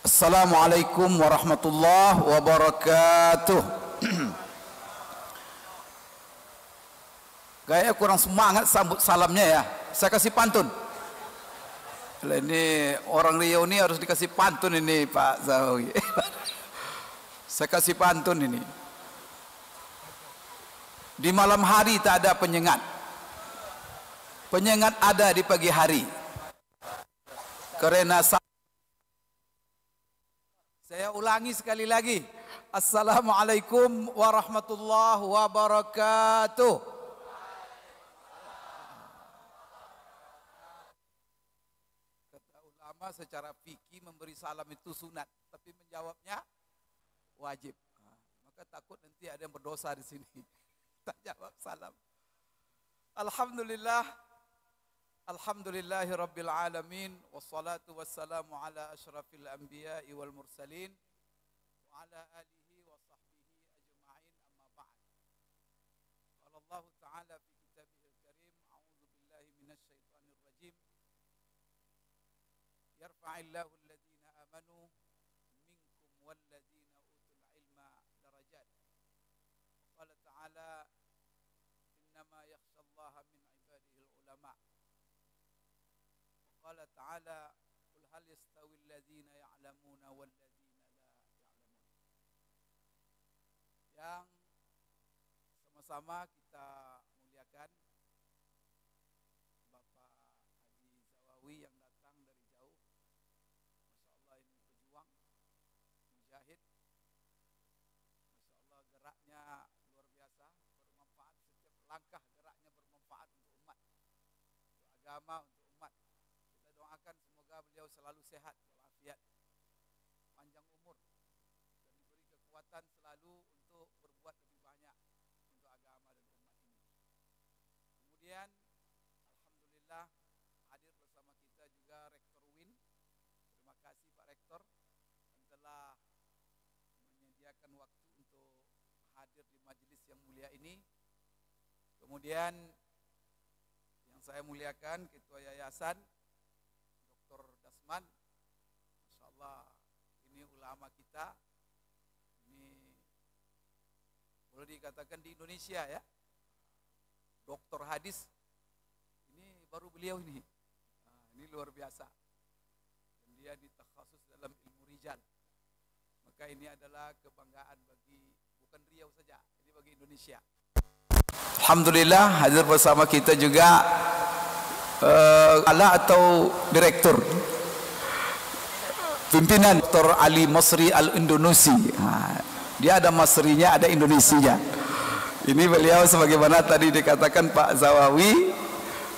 Assalamualaikum warahmatullahi wabarakatuh. Kayaknya kurang semangat sambut salamnya ya. Saya kasih pantun. Ini orang Riau ini harus dikasih pantun ini Pak Zawawi. Saya kasih pantun ini. Di malam hari tak ada penyengat. Penyengat ada di pagi hari. Karena saya ulangi sekali lagi. Assalamualaikum warahmatullahi wabarakatuh. Kata ulama secara fikih memberi salam itu sunat, tapi menjawabnya wajib. Maka takut nanti ada yang berdosa di sini. Tak jawab salam. Alhamdulillah. Alhamdulillahi Rabbil Alamin. Wassalatu wassalamu ala ashrafil anbiya'i wal mursalin. Wa ala alihi wa sahbihi ajma'in amma ba'd. Qala Allah Ta'ala fi kitabihil karim. A'udhu billahi minasyaitanir rajim. Yarfa'illahu alladhina amanu minkum walladhina utul ilma darajat. Qala Ta'ala innama yakhshallaha min ibadihil ulama. Qala Ta'ala qul hal yastawi alladhina ya'lamuna walladhina la ya'lamun. Yang sama-sama kita muliakan Bapak Haji Zawawi yang datang dari jauh. Masya Allah ini pejuang, mujahid. Masya Allah geraknya luar biasa, bermanfaat, setiap langkah geraknya bermanfaat untuk umat, untuk agama, untuk umat. Doakan semoga beliau selalu sehat walafiat, panjang umur, dan diberi kekuatan selalu untuk berbuat lebih banyak untuk agama dan umat ini. Kemudian alhamdulillah hadir bersama kita juga Rektor UIN. Terima kasih Pak Rektor yang telah menyediakan waktu untuk hadir di majelis yang mulia ini. Kemudian yang saya muliakan Ketua Yayasan Dr. Dasman, Masya Allah, ini ulama kita, ini boleh dikatakan di Indonesia ya, doktor hadis, ini baru beliau ini, ini luar biasa, dan dia ditakhasus dalam ilmu rijal, maka ini adalah kebanggaan bagi, bukan Riau saja, ini bagi Indonesia. Alhamdulillah hadir bersama kita juga atau direktur pimpinan Dr. Ali Masri Al-Indonesia. Dia ada Masrinya, ada Indonesianya. Ini beliau sebagaimana tadi dikatakan Pak Zawawi,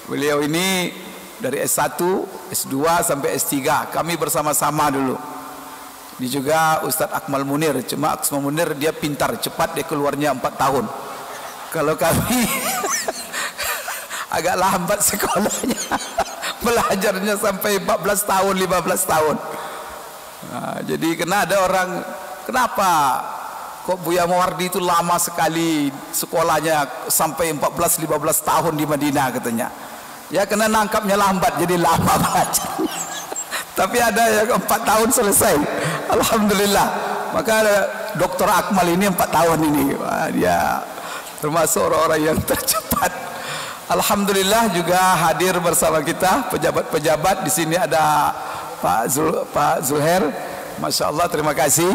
beliau ini dari S1, S2 sampai S3. Kami bersama-sama dulu. Ini juga Ustadz Akmal Munir. Cuma Akmal Munir dia pintar, cepat, dia keluarnya 4 tahun. Kalau kami agak lambat sekolahnya, belajarnya sampai 14 tahun, 15 tahun. Nah, jadi kena ada orang, kenapa kok Buya Mawardi itu lama sekali sekolahnya sampai 14-15 tahun di Madinah katanya. Ya kena nangkapnya lambat jadi lama belajar. Tapi ada yang 4 tahun selesai. Alhamdulillah. Maka Dr. Akmal ini 4 tahun ini. Wah, dia termasuk orang-orang yang tercepat. Alhamdulillah juga hadir bersama kita pejabat-pejabat. Di sini ada Pak Zulher, Masya Allah, terima kasih.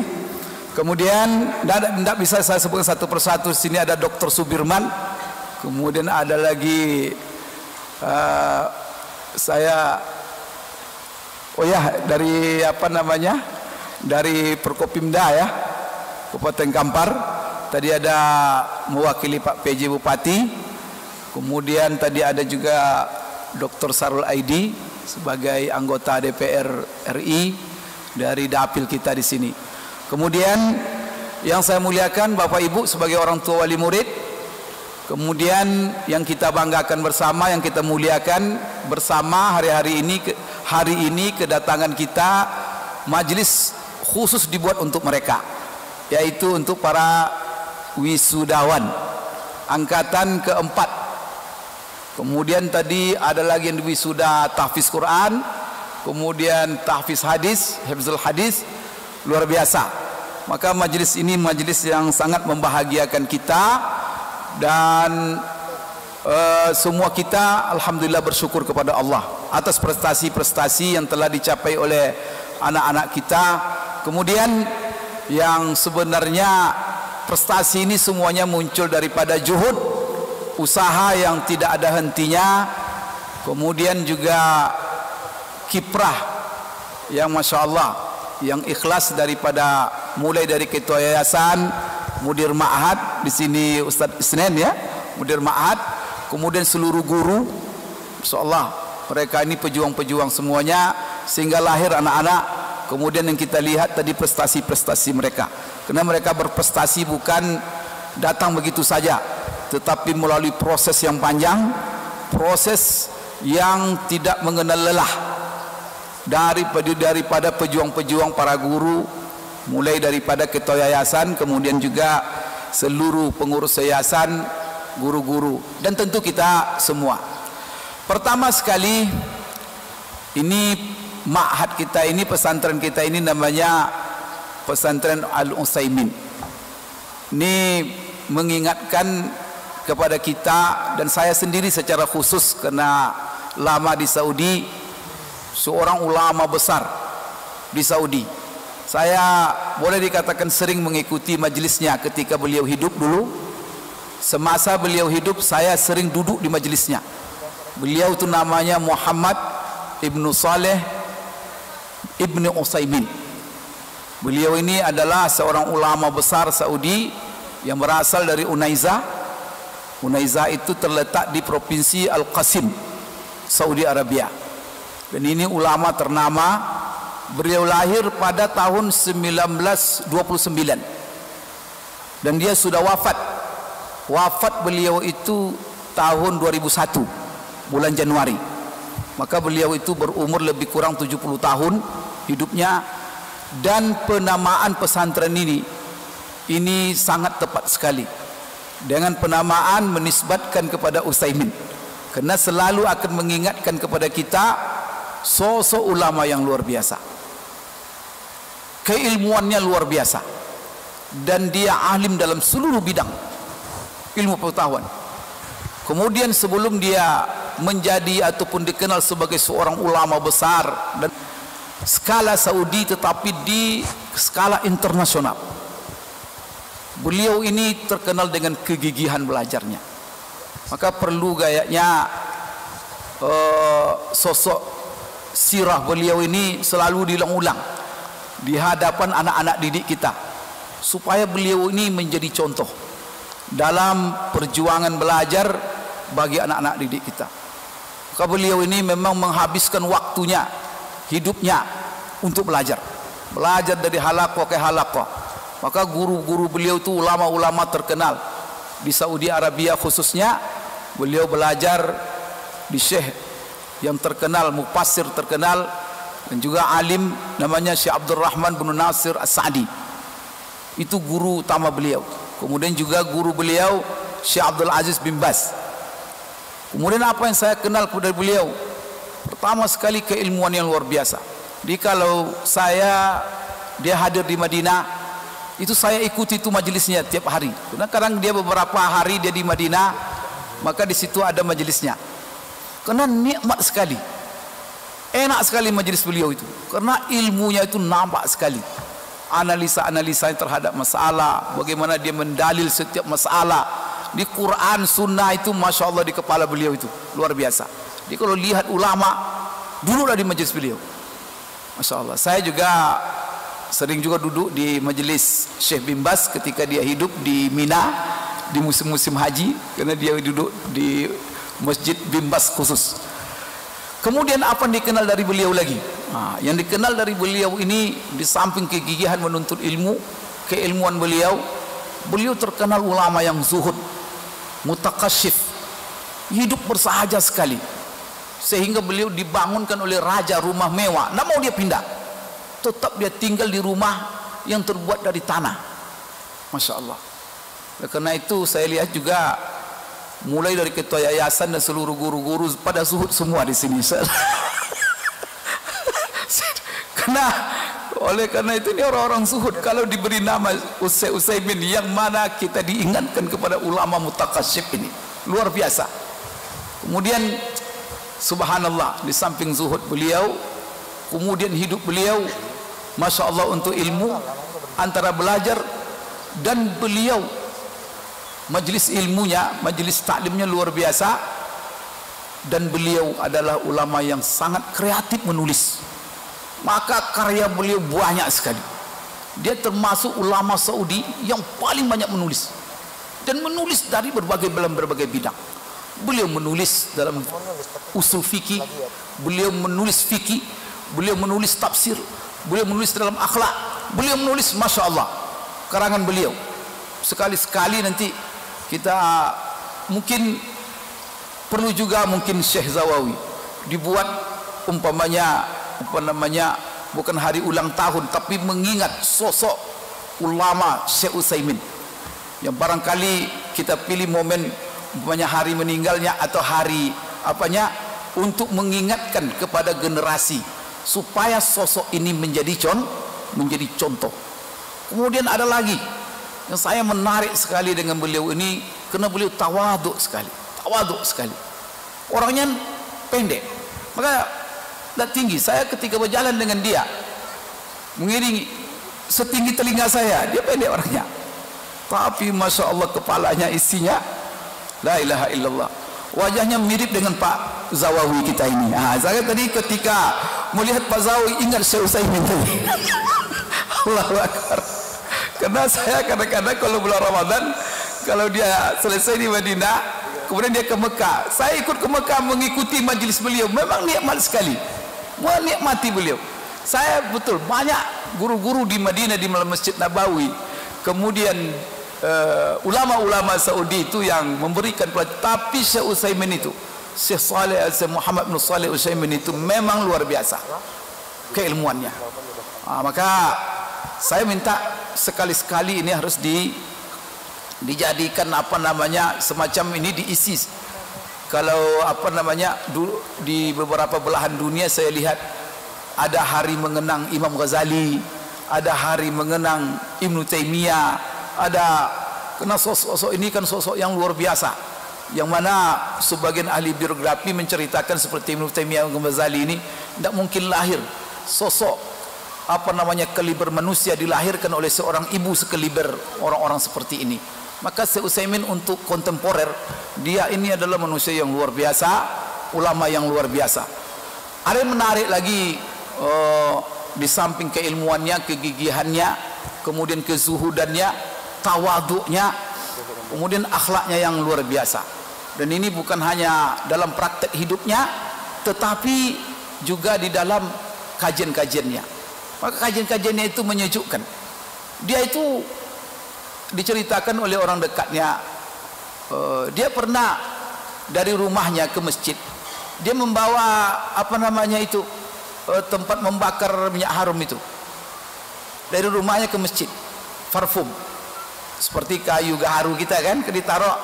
Kemudian tidak bisa saya sebutkan satu persatu. Di sini ada Dr. Subirman. Kemudian ada lagi dari apa namanya, dari Prokopimda ya, Kabupaten Kampar. Tadi ada mewakili Pak PJ Bupati. Kemudian tadi ada juga Dr. Sarul Aidi sebagai anggota DPR RI dari dapil kita di sini. Kemudian yang saya muliakan Bapak Ibu sebagai orang tua wali murid. Kemudian yang kita banggakan bersama, yang kita muliakan bersama hari ini kedatangan kita majelis khusus dibuat untuk mereka, yaitu untuk para wisudawan angkatan keempat Kemudian tadi ada lagi yang wisuda tahfiz Quran, kemudian tahfiz hadis, hifzul hadis, luar biasa. Maka majelis ini majelis yang sangat membahagiakan kita, dan semua kita alhamdulillah bersyukur kepada Allah atas prestasi-prestasi yang telah dicapai oleh anak-anak kita. Kemudian yang sebenarnya prestasi ini semuanya muncul daripada juhud, usaha yang tidak ada hentinya, kemudian juga kiprah yang masya Allah, yang ikhlas daripada mulai dari ketua yayasan, mudir ma'had di sini Ustadz Isnen ya, mudir ma'had, kemudian seluruh guru, masya Allah, mereka ini pejuang-pejuang semuanya sehingga lahir anak-anak. Kemudian yang kita lihat tadi prestasi-prestasi mereka, karena mereka berprestasi bukan datang begitu saja, tetapi melalui proses yang panjang, proses yang tidak mengenal lelah daripada pejuang-pejuang para guru, mulai daripada ketua yayasan, kemudian juga seluruh pengurus yayasan, guru-guru, dan tentu kita semua. Pertama sekali, ini ma'had kita ini, pesantren kita ini namanya Pesantren Al-Utsaimin. Ini mengingatkan kepada kita, dan saya sendiri secara khusus karena lama di Saudi, seorang ulama besar di Saudi. Saya boleh dikatakan sering mengikuti majelisnya ketika beliau hidup dulu. Semasa beliau hidup saya sering duduk di majelisnya. Beliau itu namanya Muhammad Ibnu Saleh Ibnu Utsaimin. Beliau ini adalah seorang ulama besar Saudi yang berasal dari Unaiza. Unaiza itu terletak di provinsi Al-Qasim, Saudi Arabia. Dan ini ulama ternama. Beliau lahir pada tahun 1929 dan dia sudah wafat. Wafat beliau itu tahun 2001 bulan Januari. Maka beliau itu berumur lebih kurang 70 tahun hidupnya. Dan penamaan pesantren ini sangat tepat sekali, dengan penamaan menisbatkan kepada Utsaimin, karena selalu akan mengingatkan kepada kita sosok ulama yang luar biasa, keilmuannya luar biasa, dan dia alim dalam seluruh bidang ilmu pengetahuan. Kemudian sebelum dia menjadi ataupun dikenal sebagai seorang ulama besar dan skala Saudi, tetapi di skala internasional, beliau ini terkenal dengan kegigihan belajarnya. Maka perlu gayanya sosok sirah beliau ini selalu diulang-ulang di hadapan anak-anak didik kita, supaya beliau ini menjadi contoh dalam perjuangan belajar bagi anak-anak didik kita. Maka beliau ini memang menghabiskan waktunya, hidupnya untuk belajar dari halaqah ke halaqah. Maka guru-guru beliau itu ulama-ulama terkenal di Saudi Arabia khususnya. Beliau belajar di syekh yang terkenal, mufassir terkenal, dan juga alim namanya Syekh Abdurrahman bin Nasir As-Sa'di. Itu guru utama beliau. Kemudian juga guru beliau Syekh Abdul Aziz bin Baz. Kemudian apa yang saya kenal dari beliau? Pertama sekali keilmuan yang luar biasa. Jadi kalau dia hadir di Madinah, itu saya ikuti itu majelisnya tiap hari. Karena kadang dia beberapa hari dia di Madinah, maka di situ ada majelisnya. Karena nikmat sekali, enak sekali majelis beliau itu. Karena ilmunya itu nampak sekali. Analisa-analisa terhadap masalah, bagaimana dia mendalil setiap masalah di Quran, Sunnah, itu masya Allah di kepala beliau itu luar biasa. Jadi kalau lihat ulama duduklah di majelis beliau, masya Allah. Saya juga sering juga duduk di majelis Syekh bin Baz ketika dia hidup di Mina di musim-musim haji, karena dia duduk di Masjid bin Baz khusus. Kemudian apa yang dikenal dari beliau lagi? Yang dikenal dari beliau ini, di samping kegigihan menuntut ilmu, keilmuan beliau terkenal ulama yang zuhud, mutakasyif, hidup bersahaja sekali, sehingga beliau dibangunkan oleh raja rumah mewah, tidak mau dia pindah, tetap dia tinggal di rumah yang terbuat dari tanah. Masya Allah. Karena itu saya lihat juga mulai dari ketua yayasan dan seluruh guru-guru pada zuhud semua di sini. Karena itu ini orang-orang zuhud. Kalau diberi nama Utsaimin, yang mana kita diingatkan kepada ulama mutaqasyib ini, luar biasa. Kemudian subhanallah, di samping zuhud beliau, kemudian hidup beliau masya Allah untuk ilmu, antara belajar dan beliau majelis ilmunya, majelis taklimnya luar biasa. Dan beliau adalah ulama yang sangat kreatif menulis, maka karya beliau banyak sekali. Dia termasuk ulama Saudi yang paling banyak menulis, dan menulis dari berbagai bidang. Beliau menulis dalam usul fikih, beliau menulis fikih, beliau menulis tafsir, beliau menulis dalam akhlak, beliau menulis masya Allah karangan beliau. Sekali-sekali nanti kita mungkin perlu juga mungkin Syekh Zawawi dibuat umpamanya bukan hari ulang tahun, tapi mengingat sosok ulama Syekh Utsaimin, yang barangkali kita pilih momen umpamanya hari meninggalnya atau hari apanya, untuk mengingatkan kepada generasi supaya sosok ini menjadi contoh. Kemudian ada lagi yang saya menarik sekali dengan beliau ini, karena beliau tawaduk sekali, orangnya pendek, maka tidak tinggi. Saya ketika berjalan dengan dia, mengiringi setinggi telinga saya, dia pendek orangnya, tapi masya Allah kepalanya isinya la ilaha illallah. Wajahnya mirip dengan Pak Zawawi kita ini. Saya tadi ketika melihat Pak Zawawi ingat Syekh Utsaimin tadi. Allahu Akbar. Karena saya kadang-kadang kalau bulan Ramadan, kalau dia selesai di Madinah, kemudian dia ke Mekah, saya ikut ke Mekah mengikuti majelis beliau. Memang nikmat sekali, menikmati beliau. Saya betul banyak guru-guru di Madinah, di Masjid Nabawi, kemudian ulama-ulama Saudi itu yang memberikan pelajaran. Tapi Syekh Utsaimin itu, Syekh Muhammad bin Shalih Utsaimin itu memang luar biasa keilmuannya. Maka saya minta sekali-sekali ini harus dijadikan semacam ini diisi. Kalau di beberapa belahan dunia saya lihat ada hari mengenang Imam Ghazali, ada hari mengenang Ibnu Taimiyah, karena sosok ini kan sosok yang luar biasa, yang mana sebagian ahli biografi menceritakan seperti Ibnu Taimiyah dan Ghazali ini tidak mungkin lahir sosok kaliber manusia dilahirkan oleh seorang ibu sekaliber orang-orang seperti ini. Maka Syekh Utsaimin untuk kontemporer, dia ini adalah manusia yang luar biasa, ulama yang luar biasa. Ada yang menarik lagi, di samping keilmuannya, kegigihannya, kemudian kezuhudannya, tawaduknya, kemudian akhlaknya yang luar biasa. Dan ini bukan hanya dalam praktek hidupnya, tetapi juga di dalam kajian-kajiannya. Maka kajian-kajiannya itu menyejukkan. Dia itu diceritakan oleh orang dekatnya, dia pernah dari rumahnya ke masjid, dia membawa tempat membakar minyak harum itu dari rumahnya ke masjid, parfum seperti kayu gaharu kita kan, ditaruh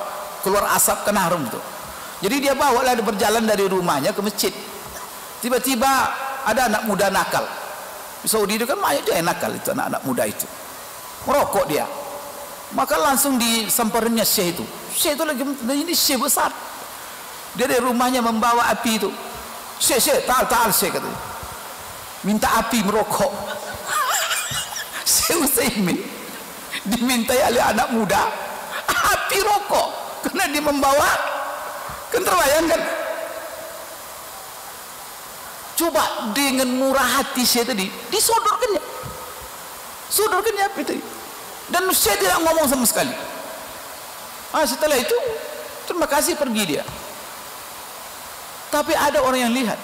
keluar asap kan harum itu. Jadi dia bawa lah, berjalan dari rumahnya ke masjid. Tiba-tiba ada anak muda nakal. Di Saudi itu kan banyak dia nakal, itu anak-anak muda itu merokok dia. Maka langsung disamperinnya Syekh itu. Syekh itu lagi, ini Syekh besar, dia dari rumahnya membawa api itu. Syekh ta'al Syekh katanya, minta api merokok. Syekh Utsaimin dimintai oleh anak muda api rokok karena dia membawa. Kan terbayangkan, coba dengan murah hati Syekh tadi disodorkannya api tadi, dan Syekh tidak ngomong sama sekali. Setelah itu terima kasih, pergi dia. Tapi ada orang yang lihat,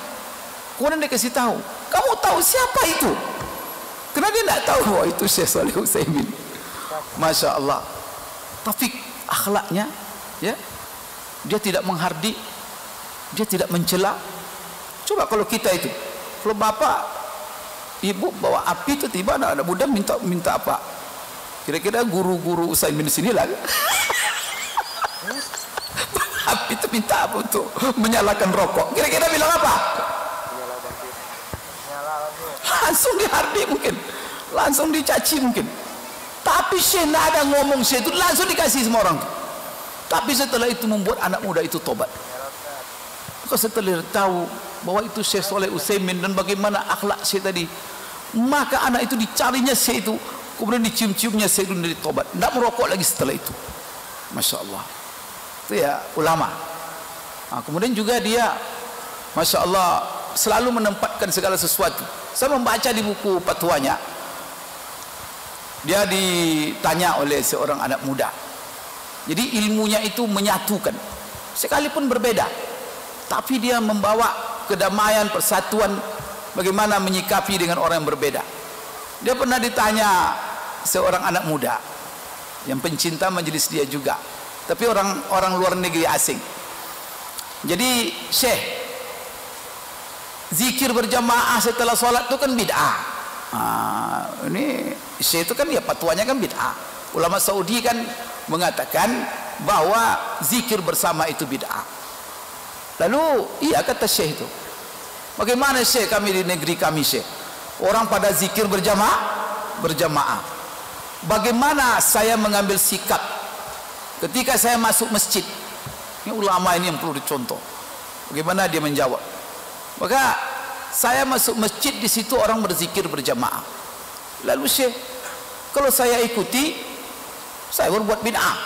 kemudian dia kasih tahu, kamu tahu siapa itu? Karena dia tidak tahu bahwa itu Syekh Shalih Utsaimin. Masya Allah. Tapi akhlaknya, ya, dia tidak menghardik, dia tidak mencela. Coba kalau kita itu, kalau bapak ibu bawa api itu, tiba anak muda minta apa? Kira-kira guru-guru Utsaimin di sini lah. minta untuk menyalakan rokok. Kira-kira bilang apa? Langsung dihardik mungkin, langsung dicaci mungkin. Tapi Syekh tidak ada ngomong, Syekh itu langsung dikasih semua orang. Tapi setelah itu membuat anak muda itu tobat. Maka setelah tahu bahwa itu Syekh Shalih Utsaimin dan bagaimana akhlak Syekh tadi, maka anak itu dicarinya Syekh itu, kemudian dicium-ciumnya Syekh itu dari tobat, tidak merokok lagi setelah itu. Masya Allah. Itu ya ulama. Nah, kemudian juga dia, Masya Allah, selalu menempatkan segala sesuatu. Saya membaca di buku fatwanya, dia ditanya oleh seorang anak muda. Jadi ilmunya itu menyatukan, sekalipun berbeda, tapi dia membawa kedamaian, persatuan, bagaimana menyikapi dengan orang yang berbeda. Dia pernah ditanya seorang anak muda yang pencinta majelis dia juga, tapi orang luar negeri asing. Jadi, Syekh, zikir berjamaah setelah sholat itu kan bid'ah. Ini Syekh itu kan ya fatwanya kan bid'ah. Ulama Saudi kan mengatakan bahwa zikir bersama itu bid'ah. Lalu iya kata Syekh itu, bagaimana Syekh kami di negeri kami Syekh, orang pada zikir berjamaah. Bagaimana saya mengambil sikap ketika saya masuk masjid? Ini ulama ini yang perlu dicontoh. Bagaimana dia menjawab? Maka saya masuk masjid, di situ orang berzikir berjamaah. Lalu Syekh, kalau saya ikuti, saya berbuat bid'ah.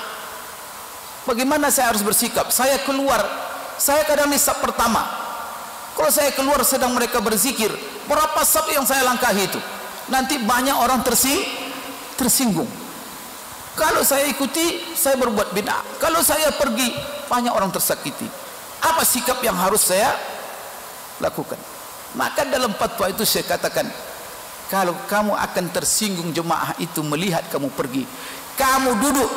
Bagaimana saya harus bersikap? Saya keluar, saya kadang di saf pertama. Kalau saya keluar sedang mereka berzikir, berapa saf yang saya langkahi itu? Nanti banyak orang tersinggung. Kalau saya ikuti, saya berbuat bid'ah. Kalau saya pergi, banyak orang tersakiti. Apa sikap yang harus saya lakukan? Maka dalam fatwa itu saya katakan, kalau kamu akan tersinggung jemaah itu melihat kamu pergi, kamu duduk,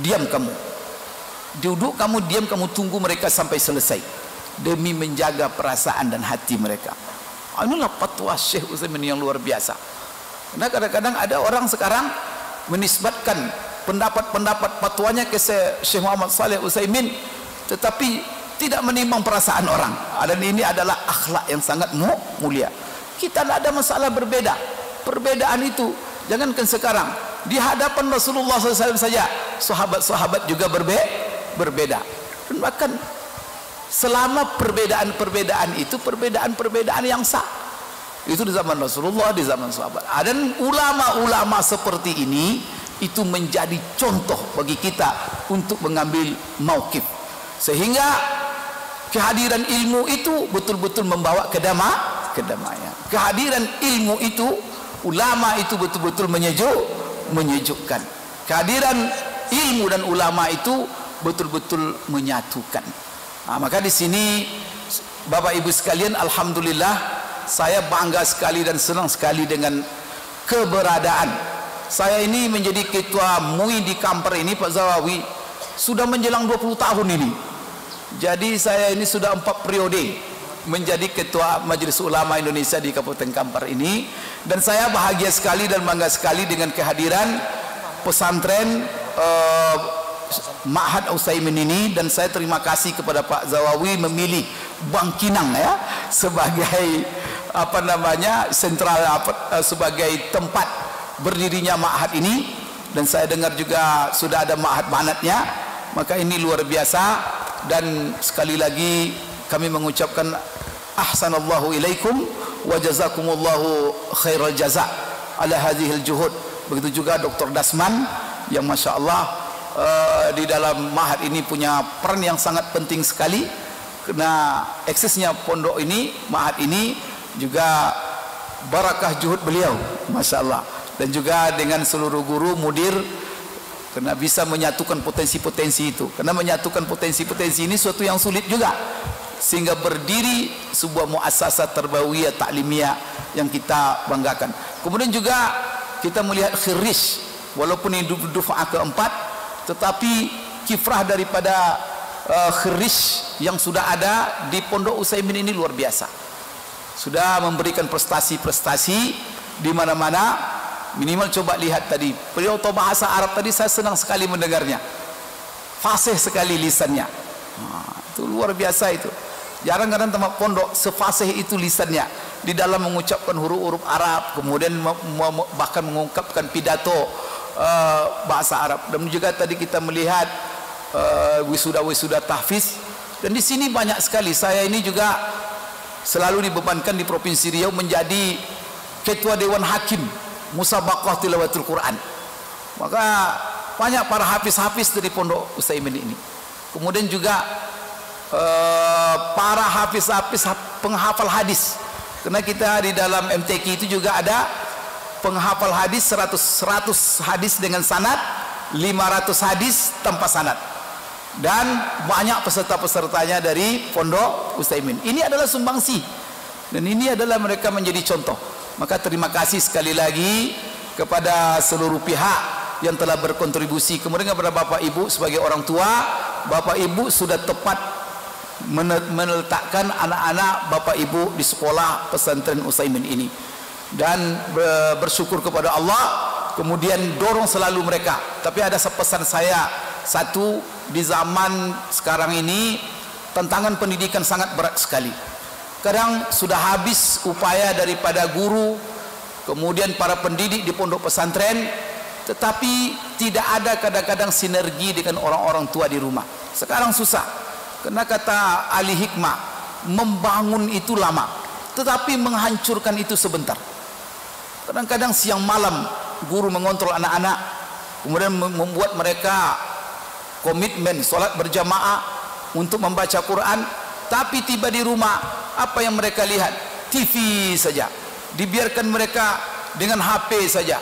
diam kamu. Duduk kamu, diam kamu, tunggu mereka sampai selesai, demi menjaga perasaan dan hati mereka. Inilah fatwa Syekh Utsaimin yang luar biasa. Karena kadang-kadang ada orang sekarang menisbatkan pendapat-pendapat fatwanya ke Syekh Muhammad Shalih Utsaimin, tetapi tidak menimbang perasaan orang. Dan ini adalah akhlak yang sangat mulia. Kita tidak ada masalah berbeda. Perbedaan itu jangankan sekarang, di hadapan Rasulullah SAW saja sahabat-sahabat juga berbeda. Dan bahkan selama perbedaan-perbedaan itu perbedaan-perbedaan yang sah. Itu di zaman Rasulullah, di zaman sahabat. Dan ulama-ulama seperti ini itu menjadi contoh bagi kita untuk mengambil mauqif, sehingga kehadiran ilmu itu betul-betul membawa kedamaian. Kehadiran ilmu itu, ulama itu betul-betul menyejukkan. Kehadiran ilmu dan ulama itu betul-betul menyatukan. Maka di sini Bapak Ibu sekalian, alhamdulillah saya bangga sekali dan senang sekali dengan keberadaan saya ini menjadi ketua MUI di Kampar ini, Pak Zawawi, sudah menjelang 20 tahun ini. Jadi saya ini sudah 4 periode menjadi ketua Majelis Ulama Indonesia di Kabupaten Kampar ini, dan saya bahagia sekali dan bangga sekali dengan kehadiran pesantren Ma'had Utsaimin ini. Dan saya terima kasih kepada Pak Zawawi memilih Bangkinang ya sebagai sentral sebagai tempat berdirinya ma'had ini. Dan saya dengar juga sudah ada ma'had banatnya. Maka ini luar biasa. Dan sekali lagi kami mengucapkan ahsanallahu ilaikum wa jazakumullahu khairal jaza ala hadhil juhud. Begitu juga Dr. Dasman yang Masya Allah di dalam ma'had ini punya peran yang sangat penting sekali, karena eksisnya pondok ini, ma'had ini juga barakah juhud beliau, Masya Allah. Dan juga dengan seluruh guru, mudir, karena bisa menyatukan potensi-potensi itu. Karena menyatukan potensi-potensi ini suatu yang sulit juga, sehingga berdiri sebuah muassasah tarbawiyah taklimiyah yang kita banggakan. Kemudian juga kita melihat khirish, walaupun ini dufa'ah keempat, tetapi kiprah daripada khirish yang sudah ada di Pondok Utsaimin ini luar biasa. Sudah memberikan prestasi-prestasi di mana-mana. Minimal coba lihat tadi beliau tahu bahasa Arab tadi, saya senang sekali mendengarnya. fasih sekali lisannya. Itu luar biasa itu. Jarang kadang tempat pondok sefasih itu lisannya di dalam mengucapkan huruf-huruf Arab, kemudian bahkan mengungkapkan pidato bahasa Arab. Dan juga tadi kita melihat wisuda-wisuda tahfiz, dan di sini banyak sekali. Saya ini juga selalu dibebankan di Provinsi Riau menjadi ketua Dewan Hakim Musabaqah Tilawatul Quran. Maka banyak para hafiz-hafiz dari Pondok Utsaimin ini. Kemudian juga para hafiz-hafiz penghafal hadis. Karena kita di dalam MTQ itu juga ada penghafal hadis 100 hadis dengan sanad, 500 hadis tanpa sanad. Dan banyak peserta-pesertanya dari Pondok Utsaimin. Ini adalah sumbangsi. Dan ini adalah mereka menjadi contoh. Maka terima kasih sekali lagi kepada seluruh pihak yang telah berkontribusi. Kemudian kepada Bapak Ibu sebagai orang tua, Bapak Ibu sudah tepat meletakkan anak-anak Bapak Ibu di sekolah pesantren Utsaimin ini, dan bersyukur kepada Allah, kemudian dorong selalu mereka. Tapi ada pesan saya satu, di zaman sekarang ini tantangan pendidikan sangat berat sekali. Kadang sudah habis upaya daripada guru, kemudian para pendidik di pondok pesantren, tetapi tidak ada kadang-kadang sinergi dengan orang-orang tua di rumah. Sekarang susah. Karena kata ahli hikmah, membangun itu lama, tetapi menghancurkan itu sebentar. Kadang-kadang siang malam guru mengontrol anak-anak, kemudian membuat mereka komitmen sholat berjamaah untuk membaca Quran, tapi tiba di rumah, apa yang mereka lihat? TV saja. Dibiarkan mereka dengan HP saja.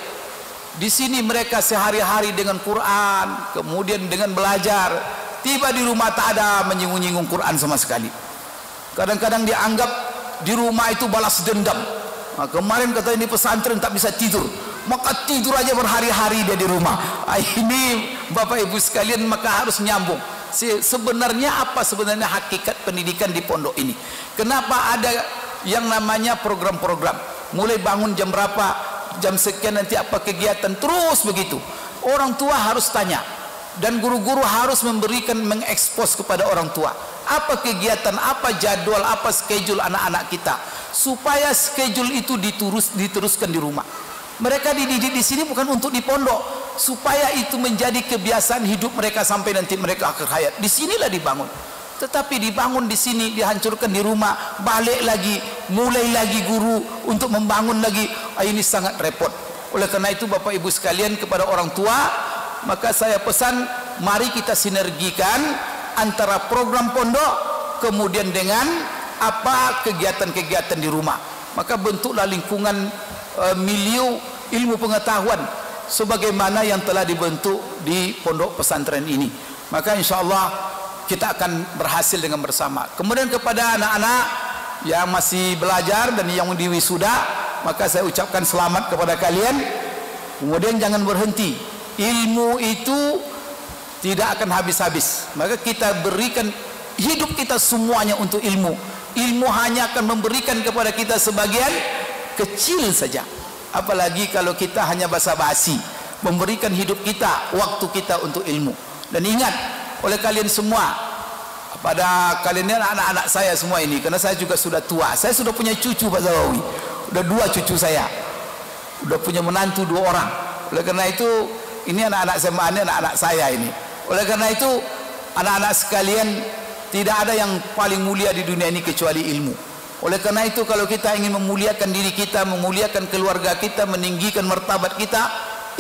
Di sini mereka sehari-hari dengan Quran, kemudian dengan belajar. Tiba di rumah tak ada menyinggung-nyinggung Quran sama sekali. Kadang-kadang dianggap di rumah itu balas dendam. Nah, kemarin katanya di pesantren tak bisa tidur, maka tidur aja berhari-hari dia di rumah. Ini Bapak Ibu sekalian, maka harus nyambung. Sebenarnya apa sebenarnya hakikat pendidikan di pondok ini? Kenapa ada yang namanya program-program? Mulai bangun jam berapa, jam sekian nanti apa kegiatan, terus begitu. Orang tua harus tanya. Dan guru-guru harus mengekspos kepada orang tua apa kegiatan, apa jadwal, apa schedule anak-anak kita, supaya schedule itu diteruskan di rumah. Mereka dididik di sini bukan untuk di pondok, supaya itu menjadi kebiasaan hidup mereka sampai nanti mereka akhir hayat. Di sinilah dibangun. Tetapi dibangun di sini, dihancurkan di rumah, balik lagi, mulai lagi guru untuk membangun lagi. Ini sangat repot. Oleh karena itu Bapak Ibu sekalian, kepada orang tua, maka saya pesan, mari kita sinergikan antara program pondok kemudian dengan apa kegiatan-kegiatan di rumah. Maka bentuklah lingkungan milieu ilmu pengetahuan sebagaimana yang telah dibentuk di pondok pesantren ini. Maka insya Allah kita akan berhasil dengan bersama. Kemudian kepada anak-anak yang masih belajar dan yang di wisuda, maka saya ucapkan selamat kepada kalian. Kemudian jangan berhenti. Ilmu itu tidak akan habis-habis. Maka kita berikan hidup kita semuanya untuk ilmu. Ilmu hanya akan memberikan kepada kita sebagian kecil saja. Apalagi kalau kita hanya basa-basi memberikan hidup kita, waktu kita untuk ilmu. Dan ingat, oleh kalian semua, pada kalian anak-anak saya semua ini, karena saya juga sudah tua, saya sudah punya cucu Pak Zawawi, udah 2 cucu saya, udah punya menantu 2 orang. Oleh karena itu, ini anak-anak SMA, ini anak-anak saya ini. Oleh karena itu, anak-anak sekalian, tidak ada yang paling mulia di dunia ini kecuali ilmu. Oleh karena itu, kalau kita ingin memuliakan diri kita, memuliakan keluarga kita, meninggikan martabat kita,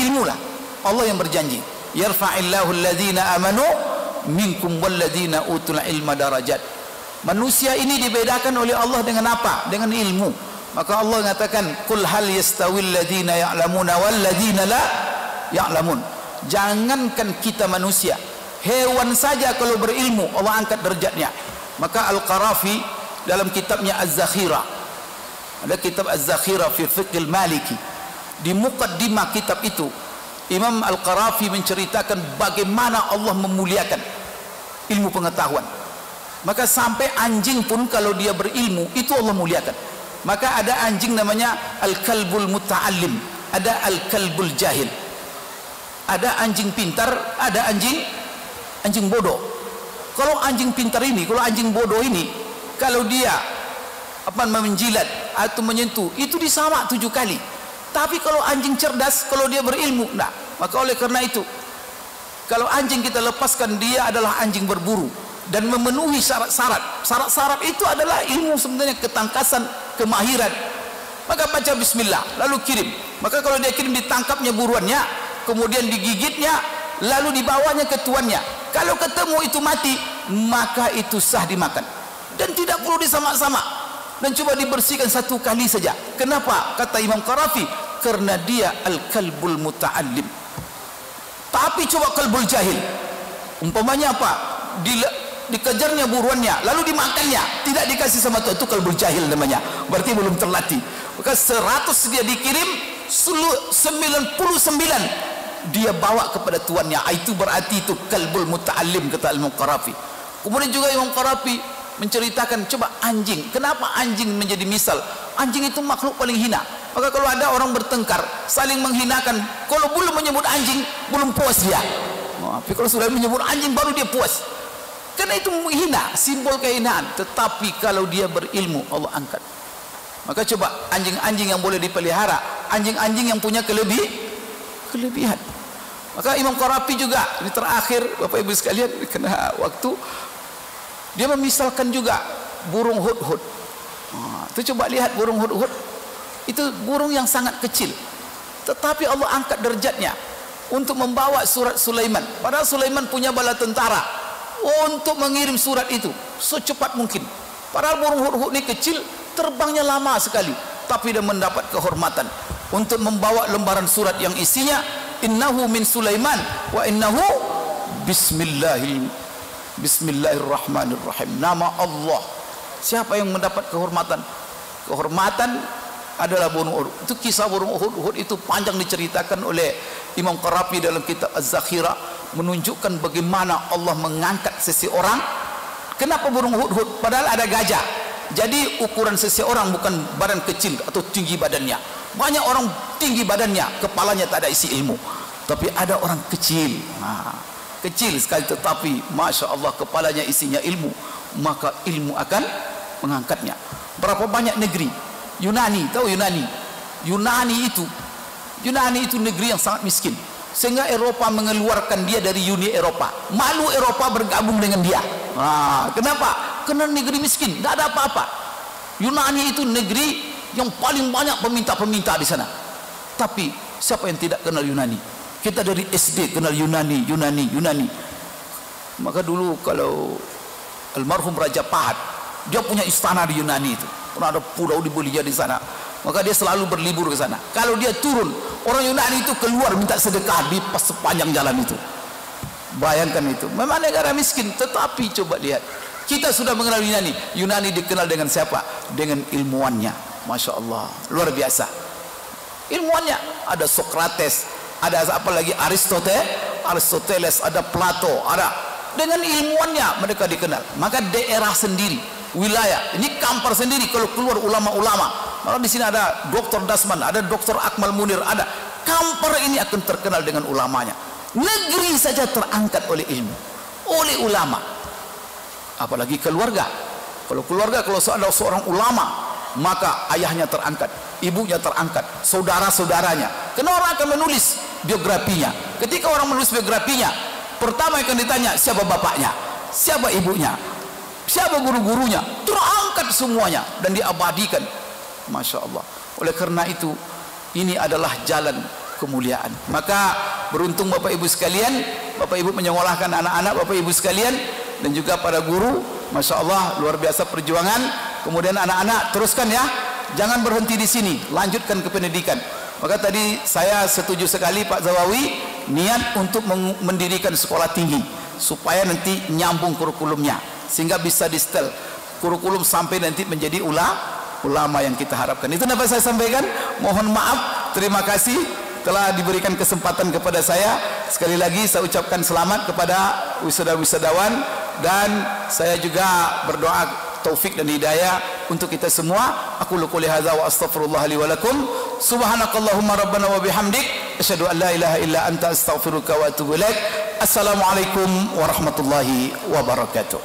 ilmulah. Allah yang berjanji, yarfa'illahu alladhina amanu minkum walladhina utul ilma darajat. Manusia ini dibedakan oleh Allah dengan apa? Dengan ilmu. Maka Allah mengatakan, qul hal yastawil ladhina ya'lamuna wal ladhina la ya'lamun. Jangankan kita manusia, hewan saja kalau berilmu Allah angkat derajatnya. Maka Al-Qarafi dalam kitabnya Az-Zakhirah, ada kitab Az-Zakhirah fi Fiqhil Maliki, di muqaddimah kitab itu Imam Al-Qarafi menceritakan bagaimana Allah memuliakan ilmu pengetahuan. Maka sampai anjing pun kalau dia berilmu itu Allah muliakan. Maka ada anjing namanya Al-Kalbul Muta'allim, ada Al-Kalbul Jahil. Ada anjing pintar, ada anjing anjing bodoh. Kalau anjing pintar ini, kalau anjing bodoh ini, kalau dia menjilat atau menyentuh, itu disamak 7 kali. Tapi kalau anjing cerdas, kalau dia berilmu, nah, maka oleh karena itu, kalau anjing kita lepaskan, dia adalah anjing berburu dan memenuhi syarat-syarat. Syarat-syarat itu adalah ilmu sebenarnya, ketangkasan, kemahiran. Maka baca bismillah, lalu kirim. Maka kalau dia kirim, ditangkapnya buruannya, kemudian digigitnya, lalu dibawanya ke tuannya. Kalau ketemu itu mati, maka itu sah dimakan dan tidak perlu disamak-samak, dan coba dibersihkan 1 kali saja. Kenapa? Kata Imam Qarafi, karena dia al-kalbul muta'allim. Tapi coba kalbul jahil, umpamanya apa? Dikejarnya buruannya, lalu dimakannya, tidak dikasih sama Tuhan, itu kalbul jahil namanya, berarti belum terlatih. Maka 100 dia dikirim, 99 dia bawa kepada tuannya, itu berarti itu kalbul muta'allim, kata Imam Qarafi. Kemudian juga Imam Qarafi menceritakan, coba anjing, kenapa anjing menjadi misal? Anjing itu makhluk paling hina. Maka kalau ada orang bertengkar, saling menghinakan, kalau belum menyebut anjing, belum puas dia. Tapi kalau sudah menyebut anjing, baru dia puas. Karena itu hina, simbol kehinaan. Tetapi kalau dia berilmu, Allah angkat. Maka coba anjing-anjing yang boleh dipelihara, anjing-anjing yang punya kelebihan. Maka Imam Qarafi juga, ini terakhir Bapak Ibu sekalian, kena waktu, dia memisalkan juga burung hudhud. Itu coba lihat burung hudhud, itu burung yang sangat kecil, tetapi Allah angkat derajatnya untuk membawa surat Sulaiman. Padahal Sulaiman punya bala tentara untuk mengirim surat itu secepat mungkin. Padahal burung hudhud ini kecil, terbangnya lama sekali, tapi dia mendapat kehormatan untuk membawa lembaran surat yang isinya innahu min Sulaiman wa innahu bismillahirrahmanirrahim, nama Allah. Siapa yang mendapat kehormatan? Kehormatan adalah burung hudhud. Itu kisah burung hudhud itu panjang diceritakan oleh Imam Qarafi dalam kitab Az-Zakhirah, menunjukkan bagaimana Allah mengangkat seseorang. Kenapa burung hudhud? Padahal ada gajah. Jadi ukuran seseorang bukan badan kecil atau tinggi badannya. Banyak orang tinggi badannya, kepalanya tak ada isi ilmu. Tapi ada orang kecil, kecil sekali, tetapi Masya Allah kepalanya isinya ilmu. Maka ilmu akan mengangkatnya. Berapa banyak negeri? Yunani, tahu Yunani? Yunani itu negeri yang sangat miskin, sehingga Eropa mengeluarkan dia dari Uni Eropa. Malu Eropa bergabung dengan dia. Kenapa? Karena negeri miskin, tidak ada apa-apa. Yunani itu negeri yang paling banyak peminta-peminta di sana. Tapi siapa yang tidak kenal Yunani? Kita dari SD kenal Yunani. Maka dulu kalau almarhum Raja Pahat, dia punya istana di Yunani itu. Pernah ada pulau di Bolivia di sana. Maka dia selalu berlibur ke sana. Kalau dia turun, orang Yunani itu keluar minta sedekah di sepanjang jalan itu. Bayangkan itu. Memang negara miskin, tetapi coba lihat, kita sudah mengenal Yunani. Yunani dikenal dengan siapa? Dengan ilmuannya. Masya Allah, luar biasa. Ilmuannya ada Sokrates, ada apa lagi, Aristoteles, ada Plato, ada. Dengan ilmuannya mereka dikenal. Maka daerah sendiri, wilayah, ini kampar sendiri kalau keluar ulama-ulama. Malah di sini ada Dr. Dasman, ada Dr. Akmal Munir, ada. Kampar ini akan terkenal dengan ulamanya. Negeri saja terangkat oleh ilmu, oleh ulama. Apalagi keluarga. Kalau keluarga, kalau ada seorang ulama, maka ayahnya terangkat, ibunya terangkat, saudara-saudaranya. Karena orang akan menulis biografinya. Ketika orang menulis biografinya, pertama akan ditanya siapa bapaknya, siapa ibunya, siapa guru-gurunya. Terangkat semuanya dan diabadikan. Masya Allah. Oleh karena itu, ini adalah jalan kemuliaan. Maka beruntung Bapak Ibu sekalian, Bapak Ibu menyekolahkan anak-anak Bapak Ibu sekalian, dan juga para guru. Masya Allah, luar biasa perjuangan. Kemudian anak-anak teruskan ya, jangan berhenti di sini, lanjutkan ke pendidikan. Maka tadi saya setuju sekali Pak Zawawi, niat untuk mendirikan sekolah tinggi supaya nanti nyambung kurikulumnya, sehingga bisa di setel kurikulum sampai nanti menjadi ulama yang kita harapkan. Itu dapat saya sampaikan. Mohon maaf, terima kasih telah diberikan kesempatan kepada saya. Sekali lagi saya ucapkan selamat kepada wisudawan, dan saya juga berdoa taufik dan hidayah untuk kita semua. Aku qouli hadza wa astaghfirullah li wa lakum. Subhanakallahumma rabbana wa bihamdik asyhadu an la ilaha illa anta astaghfiruka wa atubu ilaik. Assalamualaikum warahmatullahi wabarakatuh.